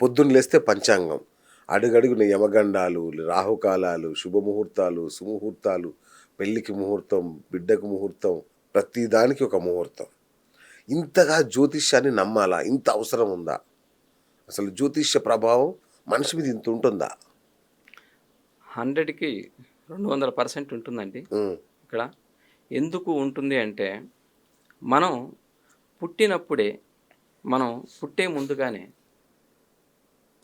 పొద్దున్న లేస్తే పంచాంగం. అడుగడుగున యమగండాలు, రాహుకాలాలు, శుభముహూర్తాలు, సుముహూర్తాలు, పెళ్ళికి ముహూర్తం, బిడ్డకు ముహూర్తం, ప్రతి దానికి ఒక ముహూర్తం. ఇంతగా జ్యోతిష్యాన్ని నమ్మాలా? ఇంత అవసరం ఉందా? అసలు జ్యోతిష్య ప్రభావం మనిషి మీద ఇంత ఉంటుందా? 100కి 200% ఉంటుందండి హ్మ్. ఇక్కడ. ఎందుకు ఉంటుంది అంటే, మనం పుట్టినప్పుడే, మనం పుట్టే ముందుగానే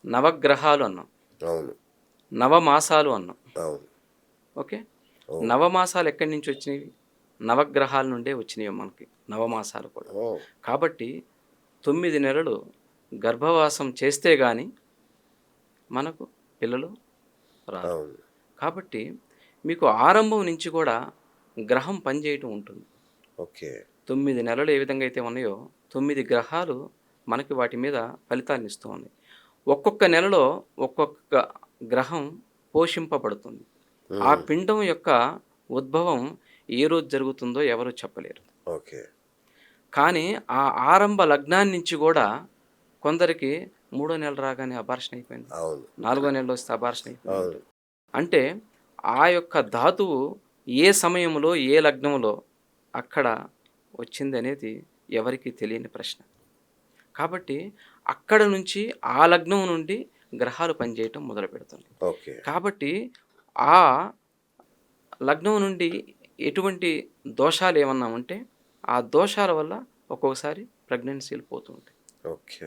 నవగ్రహాలు అన్నాం. అవును. నవమాసాలు అన్నాం. అవును. ఓకే. ఓహ్! నవమాసాలు ఎక్కడి నుంచి వచ్చినవి? నవగ్రహాల నుండే వచ్చినవి మనకి నవమాసాలు కూడా. ఓహ్! కాబట్టి 9 నెలలు గర్భవాసం చేస్తే గాని మనకు పిల్లలు రారు. అవును. కాబట్టి మీకు ఆరంభం నుంచి కూడా గ్రహం పనిచేయటం ఉంటుంది. ఓకే. 9 నెలలు ఏ విధంగా అయితే ఉన్నాయో 9 గ్రహాలు మనకి వాటి మీద ఫలితాన్నిస్తూ ఉన్నాయి. ఒక్కొక్క నెలలో ఒక్కొక్క గ్రహం పోషింపబడుతుంది. ఆ హ్మ్. పిండం యొక్క ఉద్భవం ఏ రోజు జరుగుతుందో ఎవరు చెప్పలేరు. ఓకే. కానీ ఆ ఆరంభ లగ్నాన్ని నుంచి గూడా కొందరికి మూడో నెల రాగానే అబార్షన్ అయిపోయింది. అవును. నాలుగో నెలలో వస్తే అబార్షన్ అవును. అయిపోయిందంటారు. అంటే ఆ యొక్క ధాతువు ఏ సమయంలో, ఏ లగ్నంలో అక్కడ వచ్చిందనేది ఎవరికీ తెలియని ప్రశ్న. కాబట్టి అక్కడ నుంచి ఆ లగ్నం నుండి గ్రహాలు పనిచేయటం మొదలుపెడుతున్నాయి. ఓకే. కాబట్టి ఆ లగ్నం నుండి ఎటువంటి దోషాలేమన్నా ఉంటే, ఆ దోషాల వల్ల ఒక్కొక్కసారి ప్రెగ్నెన్సీలు పోతూ ఉంటాయి. ఓకే.